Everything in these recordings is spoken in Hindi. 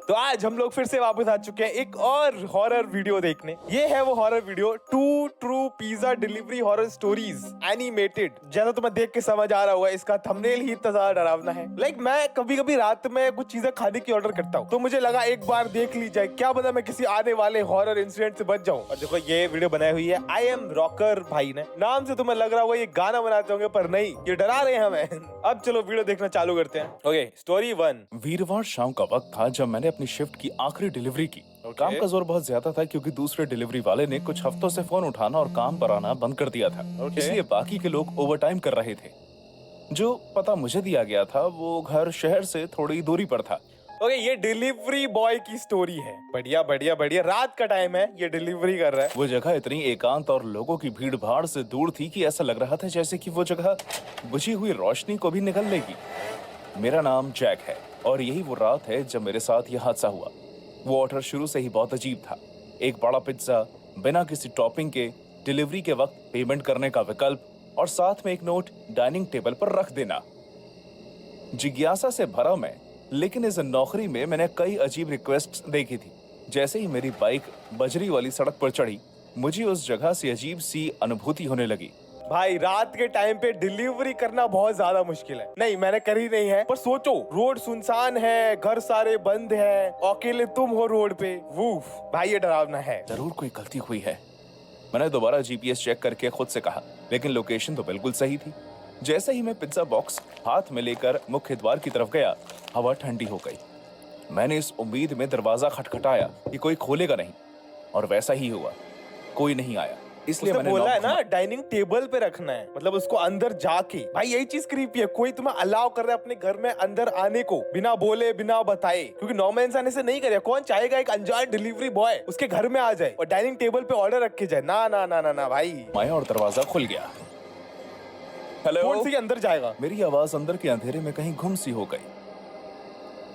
तो आज हम लोग फिर से वापस आ चुके हैं एक और हॉरर वीडियो देखने। ये है वो horror video, 2 true pizza delivery horror stories animated. जैसा तुम्हें देख के समझ आ रहा होगा, इसका थंबनेल ही इतना ज्यादा डरावना है। मैं कभी कभी रात में कुछ चीजें खाने की ऑर्डर करता हूँ, तो मुझे लगा एक बार देख ली जाए, क्या पता मैं किसी आने वाले हॉरर इंसिडेंट से बच जाऊं। और देखो ये वीडियो बनाई हुई है आई एम रॉकर भाई ने। नाम से तुम्हें लग रहा होगा ये गाना बनाते होंगे, पर नहीं, ये डरा रहे हैं हमें। अब चलो वीडियो देखना चालू करते हैं। Okay, story 1। वीरवार शाम का वक्त था जब मैंने अपनी शिफ्ट की आखिरी डिलीवरी की। काम का जोर बहुत ज्यादा था क्योंकि दूसरे डिलीवरी वाले ने कुछ हफ्तों से फोन उठाना और काम पर आना बंद कर दिया था। इसलिए बाकी के लोग ओवरटाइम कर रहे थे। जो पता मुझे दिया गया था वो घर शहर से थोड़ी दूरी पर था। ओके, ये डिलीवरी बॉय की स्टोरी है। बढ़िया बढ़िया बढ़िया। रात का टाइम है, ये डिलीवरी कर रहा है। वो जगह इतनी एकांत और लोगों की भीड़ भाड़ से दूर थी कि ऐसा लग रहा था जैसे कि वो जगह बुझी हुई रोशनी को भी निगल लेगी। मेरा नाम जैक है और यही वो रात है जब मेरे साथ यह हादसा हुआ। वो ऑर्डर शुरू से ही बहुत अजीब था। एक बड़ा पिज्जा बिना किसी टॉपिंग के, डिलीवरी के वक्त पेमेंट करने का विकल्प और साथ में एक नोट डाइनिंग टेबल पर रख देना। जिज्ञासा से भरा मैं, लेकिन इस नौकरी में मैंने कई अजीब रिक्वेस्ट्स देखी थी। जैसे ही मेरी बाइक बजरी वाली सड़क पर चढ़ी, मुझे उस जगह से अजीब सी अनुभूति होने लगी। भाई रात के टाइम पे डिलीवरी करना बहुत ज्यादा मुश्किल है। नहीं, मैंने करी नहीं है, पर सोचो, रोड सुनसान है, घर सारे बंद है, अकेले तुम हो रोड पे। वूफ, भाई ये डरावना है। जरूर कोई गलती हुई है। मैंने दोबारा जीपीएस चेक करके खुद से कहा, लेकिन लोकेशन तो बिल्कुल सही थी। जैसे ही मैं पिज्जा बॉक्स हाथ में लेकर मुख्य द्वार की तरफ गया, हवा ठंडी हो गई। मैंने इस उम्मीद में दरवाजा खटखटाया कि कोई खोलेगा नहीं, और वैसा ही हुआ। कोई नहीं आया। इसलिए मैंने बोला है ना डाइनिंग टेबल पे रखना है, मतलब उसको अंदर जाके। भाई यही चीज क्रीपी है, कोई तुम्हें अलाउ कर रहा है अपने घर में अंदर आने को बिना बोले बिना बताए, क्योंकि नॉर्मल इंसान ऐसे नहीं करेगा। कौन चाहेगा एक अनजान डिलीवरी बॉय उसके घर में आ जाए और डाइनिंग टेबल पे ऑर्डर रखे जाए? ना ना ना ना ना भाई। और दरवाजा खुल गया। हेलो, कौन सी अंदर जाएगा? मेरी आवाज अंदर के अंधेरे में कहीं गुम सी हो गई।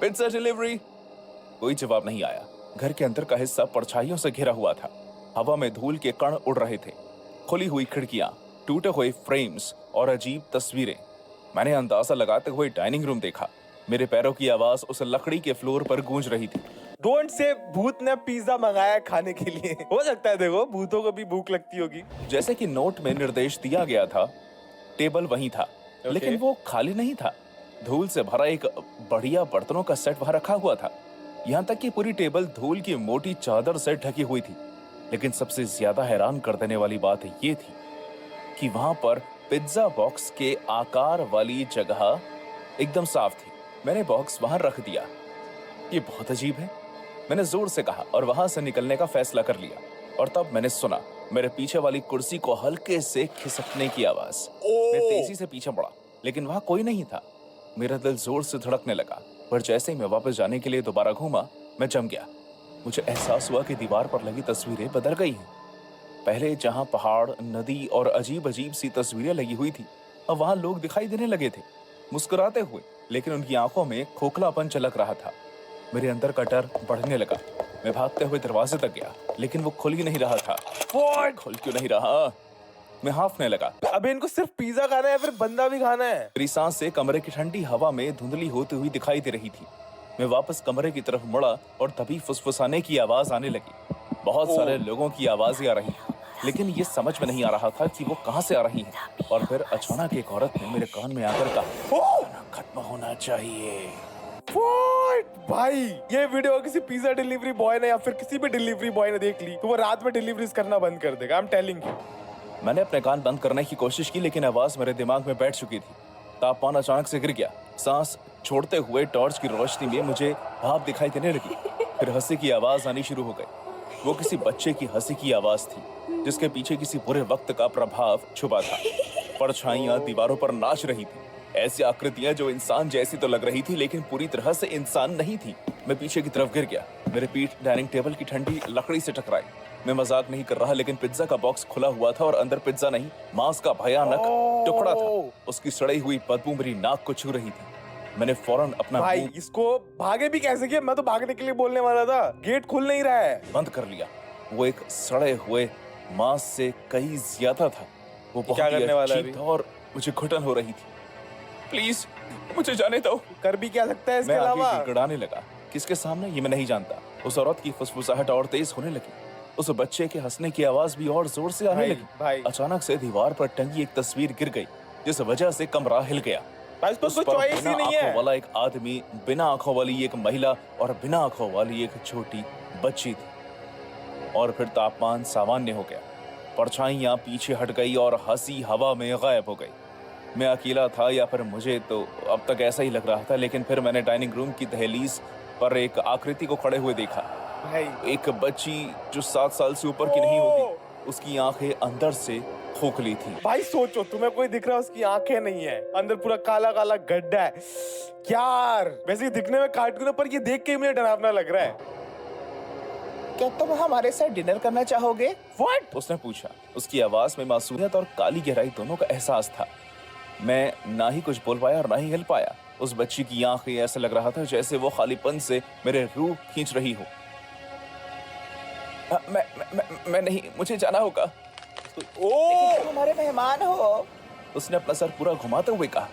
Pizza delivery. कोई जवाब नहीं आया। घर के अंदर का हिस्सा परछाइयों से घिरा हुआ था। हवा में धूल के कण उड़ रहे थे। खुली हुई खिड़कियां, टूटे हुए फ्रेम्स और अजीब तस्वीरें। मैंने अंदाजा लगाते हुए डाइनिंग रूम देखा। मेरे पैरों की आवाज उस लकड़ी के फ्लोर पर गूंज रही थी। डोंट से भूत ने पिज्जा मंगाया खाने के लिए। हो सकता है, देखो भूतों को भी भूख लगती होगी। जैसे कि नोट में निर्देश दिया गया था, टेबल वहीं था, लेकिन वो खाली नहीं था। धूल से भरा एक बढ़िया बर्तनों का सेट वहां रखा हुआ था। यहाँ तक कि पूरी टेबल धूल की मोटी चादर से ढकी हुई थी। लेकिन सबसे ज्यादा हैरान कर देने वाली बात ये थी कि वहां पर पिज्जा बॉक्स के आकार वाली जगह एकदम साफ थी। मैंने बॉक्स वहां रख दिया। ये बहुत अजीब है, मैंने जोर से कहा और वहां से निकलने का फैसला कर लिया। और तब मैंने सुना मेरे पीछे वाली कुर्सी को हल्के से खिसकने की आवाज। मैं तेजी से पीछे मुड़ा, लेकिन वहां कोई नहीं था। मेरा दिल जोर से धड़कने लगा, पर जैसे ही मैं वापस जाने के लिए दोबारा घूमा, मैं जम गया। मुझे एहसास हुआ कि दीवार पर लगी तस्वीरें बदल गई हैं। पहले जहां पहाड़, नदी और अजीब अजीब सी तस्वीरें लगी हुई थी, अब वहां लोग दिखाई देने लगे थे, मुस्कुराते हुए, लेकिन उनकी आंखों में खोखलापन झलक रहा था। मेरे अंदर का डर बढ़ने लगा। मैं भागते हुए दरवाजे तक गया, लेकिन वो खुल ही नहीं रहा था। खुल क्यों नहीं रहा? मैं हाफने लगा। अबे इनको सिर्फ पिज्जा खाना है, फिर बंदा भी खाना है। मेरी सांसें कमरे की ठंडी हवा में धुंधली होती हुई दिखाई दे रही थी। मैं वापस कमरे की तरफ मुड़ा और तभी फुसफुसाने की आवाज आने लगी। बहुत सारे लोगों की आवाजें आ रही, लेकिन ये समझ में नहीं आ रहा था कि वो कहां से आ रही हैं। और फिर अचानक एक औरत ने मेरे कान में आकर कहा, खत्म होना चाहिए। भाई ये वीडियो किसी पिज्जा डिलीवरी बॉय ने या फिर किसी भी डिलीवरी बॉय ने देख ली तो वो रात में डिलीवरीज करना बंद कर देगा। I am telling you. मैंने अपने कान बंद करने की कोशिश की, लेकिन आवाज मेरे दिमाग में बैठ चुकी थी। तापमान अचानक से गिर गया। सांस छोड़ते हुए टॉर्च की रोशनी में मुझे भाप दिखाई देने लगी। फिर हंसी की आवाज आनी शुरू हो गई। वो किसी बच्चे की हंसी की आवाज थी, जिसके पीछे किसी बुरे वक्त का प्रभाव छुपा था। परछाइयां दीवारों पर नाच रही थी, ऐसी आकृतियां जो इंसान जैसी तो लग रही थी, लेकिन पूरी तरह से इंसान नहीं थी। मैं पीछे की तरफ गिर गया। मेरे पीठ डाइनिंग टेबल की ठंडी लकड़ी से टकराई। मैं मजाक नहीं कर रहा, लेकिन पिज्जा का बॉक्स खुला हुआ था और अंदर पिज्जा नहीं, मांस का भयानक टुकड़ा था। उसकी सड़ी हुई बदबू मेरी नाक को छू रही थी। मैंने फौरन अपना भाई इसको भागे भी कैसे किया? मैं तो भागने के लिए बोलने वाला था, गेट खुल नहीं रहा है। बंद कर लिया। वो एक सड़े हुए मांस से कहीं ज्यादा था। वो बहुत क्या करने वाला अजीब था और मुझे घुटन हो रही थी। प्लीज मुझे जाने दो। कर भी क्या सकता है इसके मैं अलावा? आगे गिड़गिड़ाने लगा। किसके सामने ये मैं नहीं जानता। उस औरत की फुसफुसाहट और तेज होने लगी। उस बच्चे के हंसने की आवाज भी और जोर से आने लगी। अचानक से दीवार पर टंगी एक तस्वीर गिर गई, जिस वजह से कमरा हिल गया। उस पर चॉइस ही नहीं है। वाला एक आदमी, बिना आंखों वाली एक महिला और बिना आंखों वाली एक छोटी बच्ची थी। और फिर तापमान सामान्य हो गया, परछाइयां पीछे हट गई और हंसी हवा में गायब हो गई। मैं अकेला था या फिर मुझे तो अब तक ऐसा ही लग रहा था, लेकिन फिर मैंने डाइनिंग रूम की दहलीज पर एक आकृति को खड़े हुए देखा। एक बच्ची जो 7 साल से ऊपर की नहीं होगी, उसकी आंखें अंदर से खोखली थी। भाई सोचो, तुम्हें कोई दिख रहा है, उसकी आंखें नहीं है, अंदर पूरा काला काला गड्ढा है। यार वैसे दिखने में कार्टून है, पर ये देख के मुझे डरावना लग रहा है। क्या तुम हमारे साथ डिनर करना चाहोगे? What? उसने पूछा। उसकी आवाज में मासूमियत और काली गहराई दोनों का एहसास था। मैं ना ही कुछ बोल पाया और ना ही हिल पाया। उस बच्ची की आंखें ऐसा लग रहा था जैसे वो खालीपन से मेरे रूह खींच रही हो। मैं नहीं, मुझे जाना होगा। तुम हमारे मेहमान हो, उसने अपना सर पूरा घुमाते हुए कहा।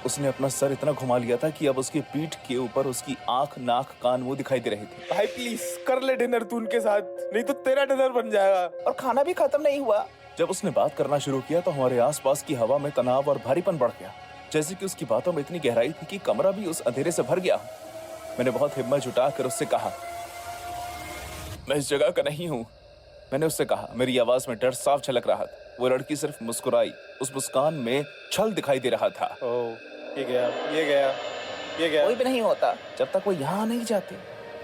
उसने अपना सर इतना घुमा लिया था कि अब उसकी पीठ के ऊपर उसकी आंख, नाक, कान, मुंह दिखाई दे रहे थे। भाई प्लीज कर ले डिनर तू उनके साथ, नहीं तो तेरा डिनर बन जाएगा। और खाना भी खत्म नहीं हुआ। जब उसने बात करना शुरू किया तो हमारे आसपास की हवा में तनाव और भारीपन बढ़ गया, जैसे कि उसकी बातों में इतनी गहराई थी कि कमरा भी उस अंधेरे से भर गया। मैंने बहुत हिम्मत जुटाकर उससे कहा, मैं इस जगह का नहीं हूँ। मैंने उससे कहा। मेरी आवाज में डर साफ झलक रहा था। वो लड़की सिर्फ मुस्कुराई। उस मुस्कान में छल दिखाई दे रहा था। ये गया। कोई भी नहीं होता जब तक वो यहाँ नहीं जाते।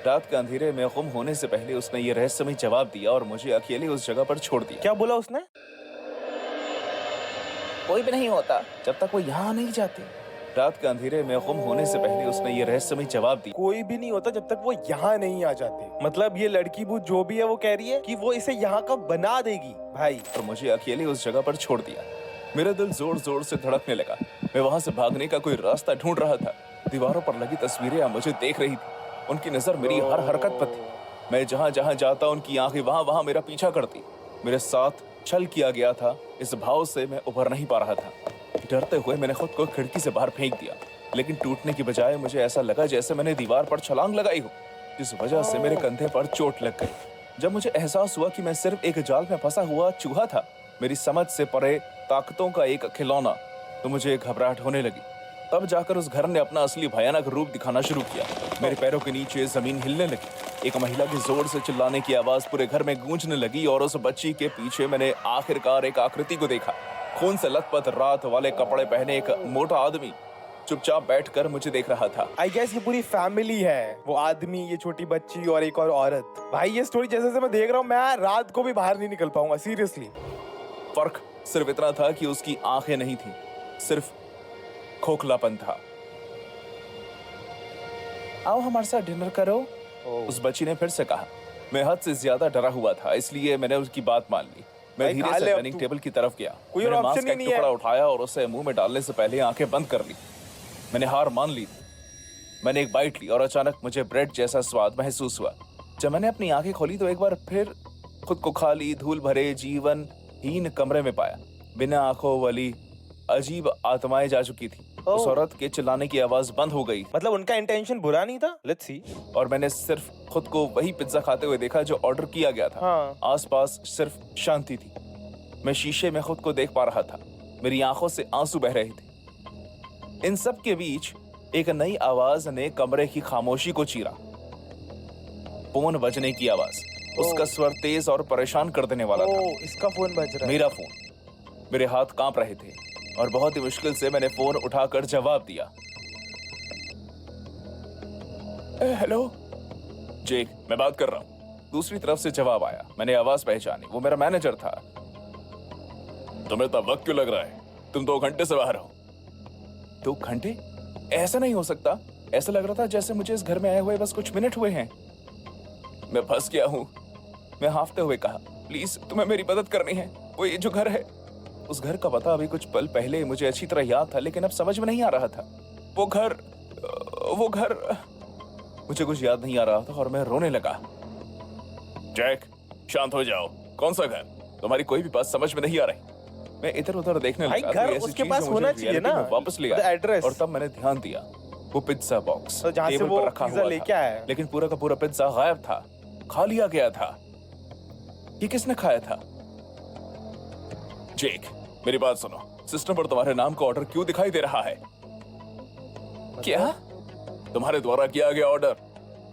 रात के अंधेरे में गुम होने से पहले उसने ये रहस्यमय जवाब दिया और मुझे अकेले उस जगह पर छोड़ दिया। क्या बोला उसने? कोई भी नहीं होता जब तक वो यहाँ नहीं जाते। रात के अंधेरे में गुम होने से पहले उसने ये रहस्यमय जवाब दिया। कोई भी नहीं होता जब तक वो यहाँ नहीं आ जाते। मतलब ये लड़की वो जो भी है वो कह रही है कि वो इसे यहाँ का बना देगी भाई। और मुझे अकेले उस जगह पर छोड़ दिया। मेरा दिल जोर जोर से धड़कने लगा। मैं वहां से भागने का कोई रास्ता ढूंढ रहा था। दीवारों पर लगी तस्वीरें मुझे देख रही थी। उनकी नजर मेरी हर हरकत पर थी। मैं जहां जहां जाता उनकी आंखें वहां वहां मेरा पीछा करती। मेरे साथ छल किया गया था, इस भाव से मैं उभर नहीं पा रहा था। डरते हुए मैंने खुद को खिड़की से बाहर फेंक दिया, लेकिन टूटने की बजाय मुझे ऐसा लगा जैसे मैंने दीवार पर छलांग लगाई हो, जिस वजह से मेरे कंधे पर चोट लग गई। जब मुझे एहसास हुआ कि मैं सिर्फ एक जाल में फंसा हुआ चूहा था, मेरी समझ से परे ताकतों का एक खिलौना, तो मुझे घबराहट होने लगी। तब जाकर उस घर ने अपना असली भयानक रूप दिखाना शुरू किया। मेरे पैरों के नीचे जमीन हिलने लगी। एक महिला की जोर से चिल्लाने की आवाज पूरे घर में गूंजने लगी और उस बच्ची के पीछे मैंने आखिरकार एक आकृति को देखा। खून से लथपथ रात वाले कपड़े पहने एक मोटा आदमी चुपचाप बैठकर मुझे देख रहा था। आई गेस ये पूरी फैमिली है, वो आदमी, ये छोटी बच्ची और एक और औरत। भाई ये स्टोरी जैसे जैसे मैं देख रहा हूँ, मैं रात को भी बाहर नहीं निकल पाऊंगा, सीरियसली। फर्क सिर्फ इतना था कि उसकी आंखें नहीं थी, सिर्फ खोखलापन था। आओ हमारे साथ डिनर करो, उस बच्ची ने फिर से कहा। मैं हद से ज्यादा डरा हुआ था, इसलिए मैंने उसकी बात मान ली। मैं धीरे से डाइनिंग टेबल की तरफ गया। मैंने मांस का एक टुकड़ा उठाया और उसे मुंह में डालने से पहले आंखें बंद कर ली। मैंने हार मान ली। मैंने एक बाइट ली और अचानक मुझे ब्रेड जैसा स्वाद महसूस हुआ। जब मैंने अपनी आंखें खोली तो एक बार फिर खुद को खाली, धूल भरे, जीवनहीन कमरे में पाया। बिना आंखों वाली अजीब आत्माएं जा चुकी थी। उस औरत के चिल्लाने की आवाज बंद हो गई। मतलब उनका इंटेंशन बुरा नहीं था। Let's see. और मैंने सिर्फ खुद को वही पिज्जा खाते हुए देखा जो ऑर्डर किया गया था। आसपास सिर्फ शांति थी। मैं शीशे में खुद को देख पा रहा था। मेरी आंखों से आंसू बह रहे थे। इन सब के बीच एक नई आवाज ने कमरे की खामोशी को चीरा। फोन बजने की आवाज। उसका स्वर तेज और परेशान कर देने वाला था। इसका फोन बज रहा है। मेरा फोन। मेरे हाथ कांप रहे थे और बहुत ही मुश्किल से मैंने फोन उठाकर जवाब दिया। हेलो जेक, मैं बात कर रहा हूँ। दूसरी तरफ से जवाब आया। मैंने आवाज पहचानी। वो मेरा मैनेजर था। तुम्हें इतना वक्त क्यों लग रहा है? तुम 2 घंटे से बाहर हो। 2 घंटे? ऐसा नहीं हो सकता। ऐसा लग रहा था जैसे मुझे इस घर में आए हुए बस कुछ मिनट हुए हैं। मैं फंस गया हूँ, मैं हांफते हुए कहा। प्लीज तुम्हें मेरी मदद करनी है। वो ये जो घर है, उस घर का पता अभी कुछ पल पहले मुझे अच्छी तरह याद था, लेकिन अब समझ में नहीं आ रहा था। वो घर मुझे कुछ याद नहीं आ रहा था और मैं रोने लगा। जैक, शांत हो जाओ। कौन सा घर? तुम्हारी कोई भी बात समझ में नहीं आ रही। मैं इधर उधर देखने लगा। घर उसके पास होना चाहिए ना। वापस ले आया और तब मैंने ध्यान दिया। वो पिज्जा बॉक्स तो जहाँ से टेबल वो पर रखा पिज्जा हुआ लेके था, आया है। लेकिन पूरा का पूरा पिज्जा गायब था, खा लिया गया था। ये किसने खाया था? जेक, मेरी बात सुनो, सिस्टम पर तुम्हारे नाम का ऑर्डर क्यों दिखाई दे रहा है? क्या? तुम्हारे द्वारा किया गया ऑर्डर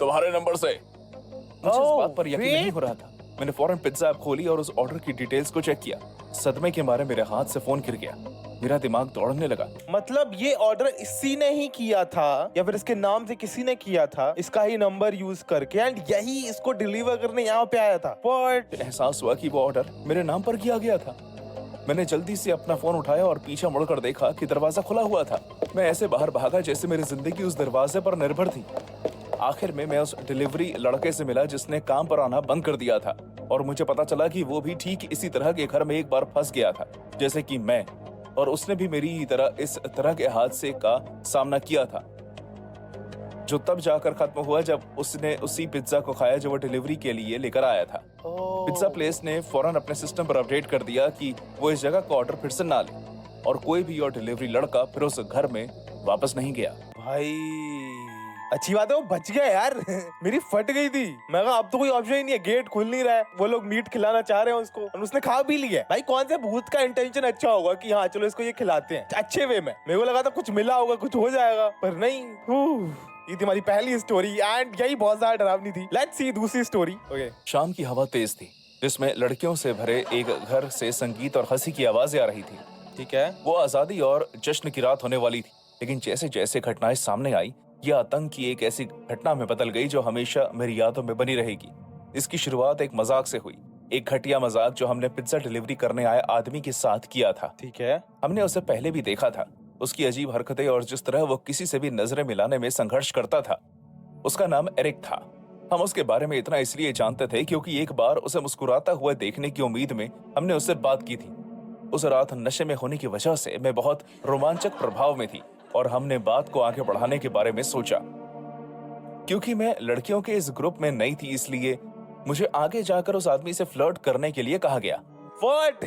तुम्हारे नंबर से। मुझे इस बात पर यकीन नहीं हो रहा था। मैंने फौरन पिज्जा ऐप खोली और उस ऑर्डर की डिटेल्स को चेक किया। सदमे के मारे मेरे हाथ से फोन गिर गया, मेरा दिमाग दौड़ने लगा। मतलब ये ऑर्डर इसी ने ही किया था या फिर इसके नाम से किसी ने किया था, इसका ही नंबर यूज करके, एंड यही इसको डिलीवर करने यहाँ पे आया था। What? एहसास हुआ कि वो ऑर्डर मेरे नाम पर किया गया था। मैंने जल्दी से अपना फोन उठाया और पीछे मुड़कर देखा कि दरवाजा खुला हुआ था। मैं ऐसे बाहर भागा जैसे मेरी जिंदगी उस दरवाजे पर निर्भर थी। आखिर में मैं उस डिलीवरी लड़के से मिला जिसने काम पर आना बंद कर दिया था, और मुझे पता चला कि वो भी ठीक इसी तरह के घर में एक बार फंस गया था जैसे कि मैं, और उसने भी मेरी तरह इस तरह के हादसे का सामना किया था, जो तब जाकर खत्म हुआ जब उसने उसी पिज्जा को खाया जो वो डिलीवरी के लिए लेकर आया था। पिज्जा प्लेस ने फौरन अपने सिस्टम पर अपडेट कर दिया कि वो इस जगह का ऑर्डर फिर से ना ले, और कोई भी और डिलीवरी लड़का फिर उस घर में वापस नहीं गया। भाई अच्छी बात है वो बच गया यार। मेरी फट गई थी, मैं कहा अब तो कोई ऑप्शन ही नहीं है, गेट खुल नहीं रहा है, वो लोग मीट खिलाना चाह रहे हैं उसको और उसने खा भी लिया। भाई कौन से भूत का इंटेंशन अच्छा होगा कि हाँ चलो इसको ये खिलाते हैं अच्छे वे में। मेरे को लगा था कुछ मिला होगा, कुछ हो जाएगा, पर नहीं। ये थी हमारी पहली स्टोरी एंड यही बहुत ज्यादा डरावनी थी। लेट्स सी दूसरी स्टोरी। ओके। शाम की हवा तेज थी जिसमें लड़कियों से भरे एक घर से संगीत और हंसी की आवाजें आ रही थी। ठीक है। वो आजादी और जश्न की रात होने वाली थी, लेकिन जैसे जैसे घटनाएं सामने आई, यह आतंक की एक ऐसी घटना में बदल गई जो हमेशा मेरी यादों में बनी रहेगी। इसकी शुरुआत एक मजाक से हुई, एक घटिया मजाक जो हमने पिज्जा डिलीवरी करने आए आदमी के साथ किया था। ठीक है। हमने उसे पहले भी देखा था, उसकी अजीब हरकतें और जिस तरह वो किसी से भी नजरें मिलाने में संघर्ष करता था। उसका नाम एरिक था। हम उसके बारे में इतना इसलिए जानते थे क्योंकि एक बार उसे मुस्कुराता हुआ देखने की उम्मीद में हमने उससे बात की थी। उस रात नशे में होने की वजह से मैं बहुत रोमांचक प्रभाव में थी और हमने बात को आगे बढ़ाने के बारे में सोचा। क्योंकि मैं लड़कियों के इस ग्रुप में नई थी, इसलिए मुझे आगे जाकर उस आदमी से फ्लर्ट करने के लिए कहा गया। What?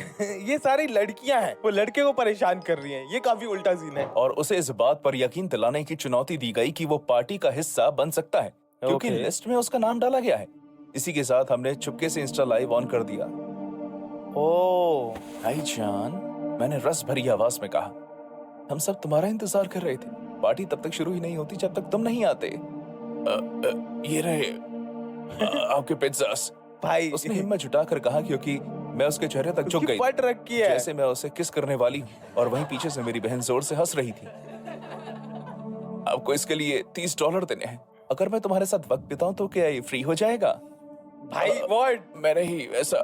ये सारी लड़कियां हैं, वो लड़के को परेशान कर रही हैं, ये काफी उल्टा सीन है। और उसे इस बात पर यकीन दिलाने की चुनौती दी गई कि वो पार्टी का हिस्सा बन सकता है, क्योंकि Okay. लिस्ट में उसका नाम डाला गया है। इसी के साथ हमने चुपके से इंस्टा लाइव ऑन कर दिया। ओह हाय जान, मैंने रस भरी आवाज में कहा। हम सब तुम्हारा इंतजार कर रहे थे। पार्टी तब तक शुरू ही नहीं होती जब तक तुम नहीं आते। ये रहे आपके पिज्जास। भाई उसने हिम्मत जुटाकर कहा, क्योंकि मैं उसके चेहरे तक झुक उसकी गई पट रखी है। जैसे मैं उसे किस करने वाली हूँ, और वहीं पीछे से मेरी बहन जोर से हंस रही थी। आपको इसके लिए $30 देने हैं। अगर मैं तुम्हारे साथ वक्त बिताऊं तो क्या ये फ्री हो जाएगा? भाई व्हाट? मैं नहीं वैसा।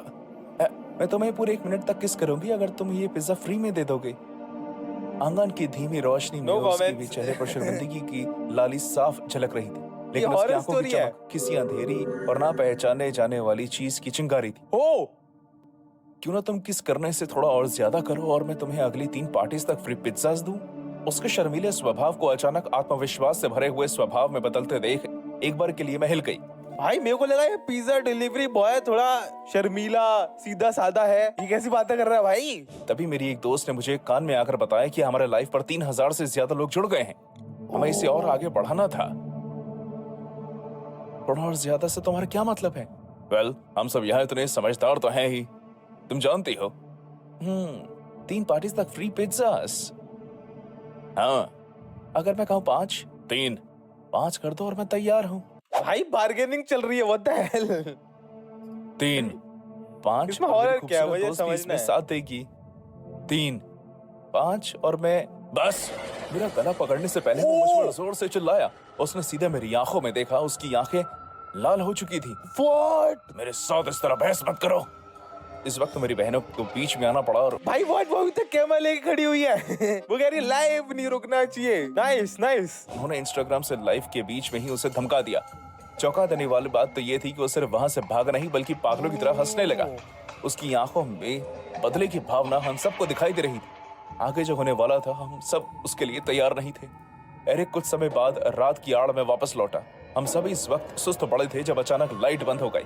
मैं तुम्हें पूरे 1 मिनट तक किस करूंगी अगर तुम ये पिज्जा फ्री में दे दोगे। आंगन की धीमी रोशनी में No उसके comments. भी चेहरे पर शर्मिंदगी की लाली साफ झलक रही थी, लेकिन उसकी horror आंखों की story है। चमक किसी अंधेरी और ना पहचाने जाने वाली चीज की चिंगारी थी। ओ क्यों ना तुम किस करने से थोड़ा और ज्यादा करो और मैं तुम्हें अगली 3 पार्टीज तक फ्री पिज्जास दूं। उसके शर्मीले स्वभाव को अचानक आत्मविश्वास से भरे हुए स्वभाव में बदलते देख एक बार के लिए मैं हिल गई। भाई मेरे को लगा ये पिज्जा डिलीवरी बॉय थोड़ा शर्मीला सीधा साधा है, ये कैसी बातें कर रहा है भाई? तभी मेरी एक दोस्त ने मुझे कान में आकर बताया कि हमारे लाइफ पर 3000 से ज्यादा लोग जुड़ गए हैं। हमें इसे और आगे बढ़ाना था। थोड़ा और ज्यादा से तुम्हारा क्या मतलब है? वेल, हम सब यहाँ इतने समझदार तो हैं ही, तुम जानती हो। 3 पार्टीज तक फ्री पिज्जास। हाँ, अगर मैं कहूँ 5, 5 कर दो और मैं तैयार हूँ। भाई बार्गेनिंग चल रही है, व्हाट द हेल? 3, 5 इसमें horror क्या है, मुझे समझना है। साथ देगी। 3, 5 और मैं बस। मेरा गला पकड़ने से पहले वो मुझ पर जोर से चिल्लाया। उसने सीधे मेरी आंखों में देखा, उसकी आंखें लाल हो चुकी थी। व्हाट? मेरे साथ इस तरह बहस मत करो। इस वक्त मेरी बहनों को बीच में आना पड़ा और भाई व्हाट? वो अभी तक कैमरा लेके खड़ी हुई है। वो कह रही है लाइव नहीं रुकना चाहिए। Nice nice. उन्होंने इंस्टाग्राम से लाइव के बीच में ही उसे धमका दिया। चौंका देने वाली बात तो ये थी कि वो सिर्फ वहां से भागा नहीं बल्कि पागलों की तरह हंसने लगा। उसकी आंखों में बदले की भावना हम सबको दिखाई दे रही थी। आगे जो होने वाला था हम सब उसके लिए तैयार नहीं थे। एरिक कुछ समय बाद रात की आड़ में वापस लौटा। हम सभी इस वक्त सुस्त पड़े थे जब अचानक लाइट बंद हो गई।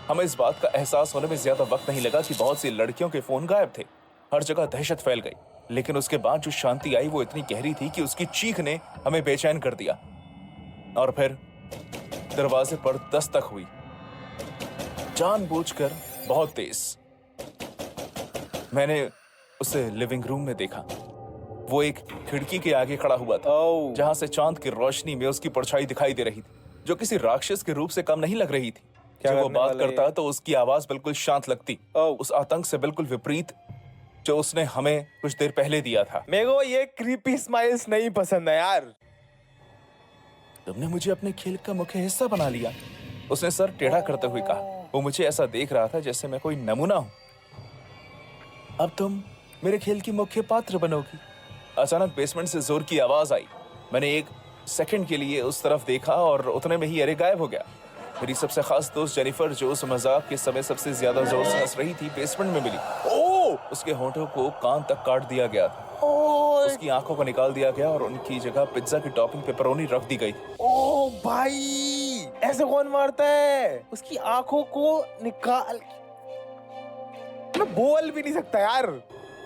हमें इस बात का एहसास होने में ज्यादा वक्त नहीं लगा कि बहुत सी लड़कियों के फोन गायब थे। हर जगह दहशत फैल गई। लेकिन उसके बाद जो शांति आई वो इतनी गहरी थी कि उसकी चीख ने हमें बेचैन कर दिया। और फिर दरवाजे पर दस्तक हुई, जानबूझकर बहुत तेज। मैंने उसे लिविंग रूम में देखा। वो एक खिड़की के आगे खड़ा हुआ था, जहां से चांद की रोशनी में उसकी परछाई दिखाई दे रही थी, जो किसी राक्षस के रूप से कम नहीं लग रही थी। जब वो बात करता तो उसकी आवाज बिल्कुल शांत लगती, उस आतंक से बिल्कुल विपरीत जो उसने हमें कुछ देर पहले दिया था। मेरे को ये क्रीपी स्माइल्स नहीं पसंद है यार। तुमने मुझे अपने खेल का मुख्य हिस्सा बना लिया, उसने सर टेढ़ा करते हुए कहा। वो मुझे ऐसा देख रहा था जैसे मैं कोई नमूना हूं। अब तुम मेरे खेल की मुख्य पात्र बनोगी। अचानक बेसमेंट से जोर की आवाज आई। मैंने एक सेकंड के लिए उस तरफ देखा और उतने में ही एरिक गायब हो गया। मेरी सबसे खास दोस्त जेनिफर, जो उस मजाक के समय सबसे ज्यादा जोर से हंस रही थी, बेसमेंट में मिली। उसके होंठों को कान तक काट दिया गया था। उसकी आंखों को निकाल दिया गया और उनकी जगह पिज्जा की टॉपिंग पेपरोनी रख दी गई। ओ भाई, ऐसे कौन मारता है? उसकी आंखों को निकाल, मैं बोल भी नहीं सकता यार।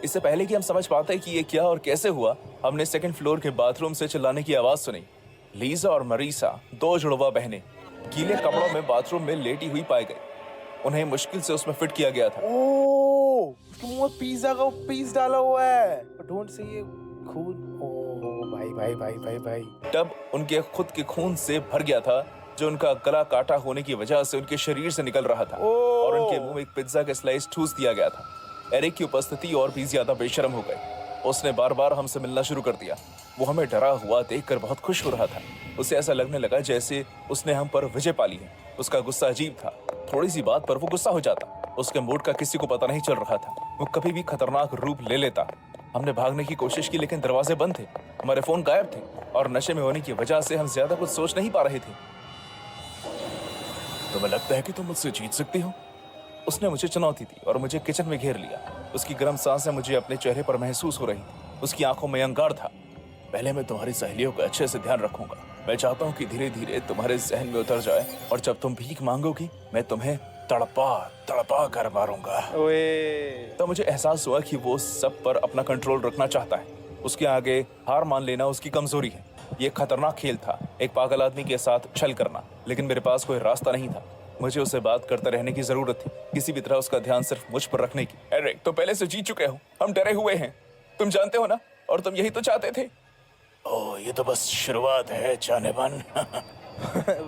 इससे पहले कि हम समझ पाते कि ये क्या और कैसे हुआ, हमने सेकंड फ्लोर के बाथरूम से चिल्लाने की आवाज सुनी। लीजा और मरीसा, दो जुड़वा बहनें, गीले कपड़ों में बाथरूम में लेटी हुई पाई गई। उन्हें मुश्किल से उसमें फिट किया गया था। उसके मुंह में पिज्जा का पीस डाला हुआ है। डोंट से ये खून। ओ भाई भाई भाई भाई भाई। टब उनके खुद के खून से भर गया था, जो उनका गला काटा होने की वजह से उनके शरीर से निकल रहा था, और उनके मुंह में एक पिज्जा का स्लाइस ठूस दिया गया था। एरिक की उपस्थिति और भी ज्यादा बेशर्म हो गई। उसने बार बार हमसे मिलना शुरू कर दिया। वो हमें डरा हुआ देखकर बहुत खुश हो रहा था। उसे ऐसा लगने लगा जैसे उसने हम पर विजय पाली है। उसका गुस्सा अजीब था, थोड़ी सी बात पर वो गुस्सा हो जाता। उसके मूड का किसी को पता नहीं चल रहा था। वो कभी भी खतरनाक रूप ले लेता। हमने भागने की कोशिश की, लेकिन दरवाजे बंद थे, हमारे फोन गायब थे, और नशे में होने की वजह से हम ज्यादा कुछ सोच नहीं पा रहे थे। तुम्हें लगता है कि तुम मुझसे जीत सकती हो? उसने मुझे चुनौती दी और मुझे किचन में घेर लिया। उसकी गर्म सांसें मुझे अपने चेहरे पर महसूस हो रही थी। उसकी आंखों में अंगार था। पहले मैं तुम्हारी सहेलियों का अच्छे से ध्यान रखूंगा। मैं चाहता हूँ कि धीरे धीरे तुम्हारे जहन में उतर जाए, और जब तुम भीख मांगोगी मैं तुम्हें तड़पा तड़पा कर मारूंगा। तो मुझे एहसास हुआ कि वो सब पर अपना कंट्रोल रखना चाहता है। उसके आगे हार मान लेना उसकी कमजोरी है। ये खतरनाक खेल था, एक पागल आदमी के साथ छल करना, लेकिन मेरे पास कोई रास्ता नहीं था। मुझे उसे बात करते रहने की जरूरत थी, किसी भी तरह उसका ध्यान सिर्फ मुझ पर रखने की। एरिक, तो पहले से जीत चुके हो, हम डरे हुए हैं, तुम जानते हो ना, और तुम यही तो चाहते थे। ओह, ये तो बस शुरुआत है जानेमन।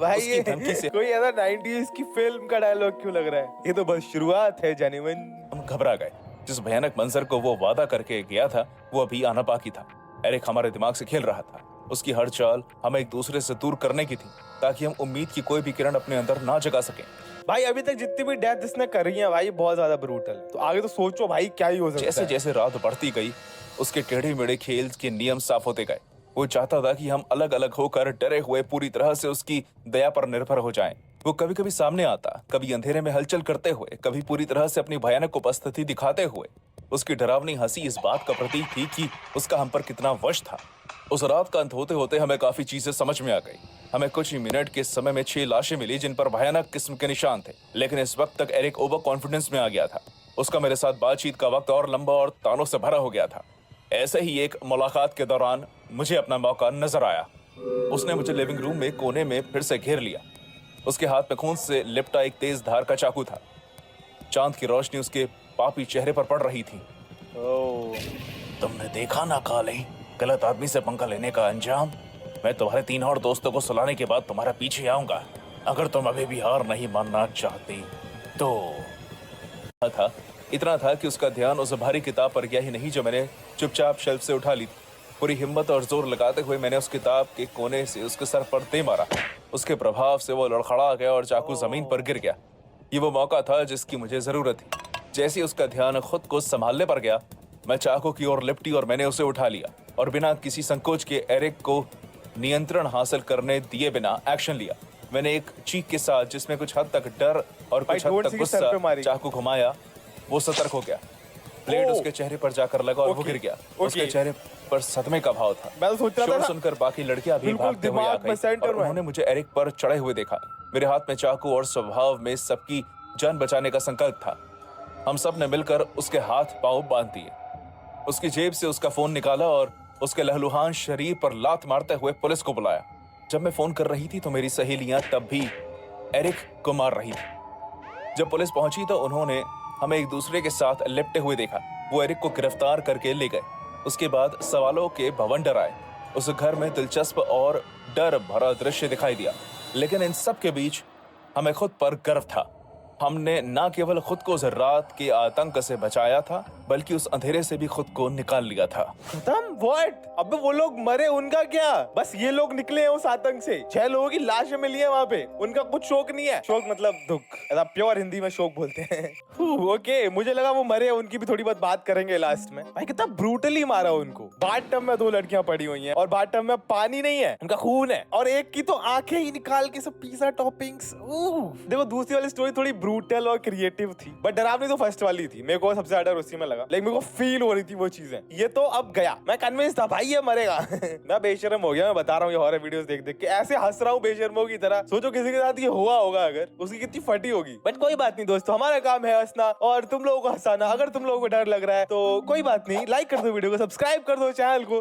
भाई ये कोई ऐसा 90s की फिल्म का डायलॉग क्यों लग रहा है? ये तो बस शुरुआत है जानेमन। हम घबरा गए। जिस भयानक मंजर को वो वादा करके गया था वो अभी आना बाकी था। एरिक हमारे दिमाग से खेल रहा था। उसकी हर चाल हमें एक दूसरे से दूर करने की थी, ताकि हम उम्मीद की कोई भी किरण अपने अंदर ना जगा सके। भाई अभी तक जितनी भी डेथ इसने करी है भाई, बहुत ज्यादा ब्रूटल। तो आगे तो सोचो भाई क्या ही हो सकता है। जैसे जैसे रात बढ़ती गई, उसके टेढ़े मेढ़े खेल के नियम साफ होते गए। वो चाहता था कि हम अलग अलग होकर डरे हुए पूरी तरह से उसकी दया पर निर्भर हो जाएं। वो कभी कभी सामने आता, कभी अंधेरे में हलचल करते हुए, कभी पूरी तरह से अपनी भयानक उपस्थिति दिखाते हुए। उसकी डरावनी हंसी इस बात का प्रतीक थी कि उसका हम पर कितना वश था। उस रात का अंत होते होते हमें काफी चीजें समझ में आ गई। हमें कुछ ही मिनट के समय में 6 लाशें मिली, जिन पर भयानक किस्म के निशान थे। लेकिन इस वक्त तक एरिक ओवर कॉन्फिडेंस में आ गया था। उसका मेरे साथ बातचीत का वक्त और लंबा और तानों से भरा हो गया था। ऐसे ही एक मुलाकात के दौरान मुझे अपना मौका नजर आया। उसने मुझे लिविंग रूम में कोने में फिर से घेर लिया। उसके हाथ में खून से लिपटा एक तेज धार का चाकू था। चांद की रोशनी उसके पापी चेहरे पर पड़ रही थी। तुमने देखा ना काले, गलत आदमी से पंगा लेने का अंजाम। मैं तुम्हारे 3 और दोस्तों को सुलाने के बाद तुम्हारे पीछे आऊंगा। अगर तुम अभी भी हार नहीं मानना चाहती तो। इतना था कि उसका ध्यान उस भारी किताब पर गया ही नहीं जो मैंने चुपचाप शेल्फ से उठा ली। पूरी हिम्मत और जोर लगाते हुए मैंने उस किताब के कोने से उसके सर पर दे मारा। उसके प्रभाव से वो लड़खड़ा गया और चाकू जमीन पर गिर गया। ये वो मौका था जिसकी मुझे जरूरत थी। जैसे उसका ध्यान खुद को संभालने पर गया, मैं चाकू की ओर लिपटी और मैंने उसे उठा लिया और बिना किसी संकोच के एरिक को नियंत्रण हासिल करने दिए बिना एक्शन लिया। मैंने एक चीख के साथ, जिसमें कुछ हद तक डर और कुछ हद तक गुस्सा, चाकू घुमाया। वो सतर्क हो गया। ब्लेड उसके चेहरे पर जाकर लगा और वो गिर गया। उसके चेहरे पर सदमे का भाव था। मैं सोच रहा था ना, सुनकर बाकी लड़कियां भी भागते हुए आ गईं और उन्होंने मुझे एरिक पर चढ़े हुए देखा। मेरे हाथ में चाकू और स्वभाव में सबकी जान बचाने का संकल्प था। हम सब ने मिलकर उसके हाथ पांव बांध दिए। उसकी जेब से उसका फोन निकाला और उसके लहलुहान शरीर पर लात मारते हुए पुलिस को बुलाया। जब मैं फोन कर रही थी तो मेरी सहेलियां तब भी एरिक को मार रही थी। जब पुलिस पहुंची तो उन्होंने हमें एक दूसरे के साथ लिपटे हुए देखा। वो एरिक को गिरफ्तार करके ले गए। उसके बाद सवालों के भवंडर आए। उस घर में दिलचस्प और डर भरा दृश्य दिखाई दिया, लेकिन इन सब के बीच हमें खुद पर गर्व था। हमने न केवल खुद को उस रात के आतंक से बचाया था, बल्कि उस अंधेरे से भी खुद को निकाल लिया था। खत्म? व्हाट? अबे वो लोग मरे, उनका क्या? बस ये लोग निकले हैं उस आतंक से। 6 लोगों की लाशें मिली है वहाँ पे, उनका कुछ शोक नहीं है। शोक मतलब दुख, ऐसा प्योर हिंदी में शोक बोलते हैं। ओके, मुझे लगा वो मरे, उनकी भी थोड़ी बहुत बात करेंगे लास्ट में। भाई कितना ब्रूटली मारा उनको। बाथटब में 2 लड़कियां पड़ी हुई हैं और बाथटब में पानी नहीं है, उनका खून है, और एक की तो आंखें ही निकाल के सब पिज़्ज़ा टॉपिंग्स। देखो दूसरी वाली स्टोरी थोड़ी ब्रूटल और क्रिएटिव थी, बट डरावनी तो फर्स्ट वाली थी। मेरे को सबसे ज्यादा डर उसी में लगा, लेकिन मेरे को फील हो रही थी वो चीजें। ये तो अब गया, मैं कन्विंस था भाई ये मरेगा। मैं बेशर्म हो गया, मैं बता रहा हूँ ये हॉरर वीडियोस देख देख के ऐसे हंस रहा हूँ बेशर्मों की तरह। सोचो किसी के साथ ये हुआ होगा, अगर उसकी कितनी फटी होगी। बट कोई बात नहीं दोस्तों, हमारा काम है हंसना और तुम लोगों को हंसाना। अगर तुम लोगों को डर लग रहा है तो कोई बात नहीं, लाइक कर दो वीडियो को, सब्सक्राइब कर दो चैनल को।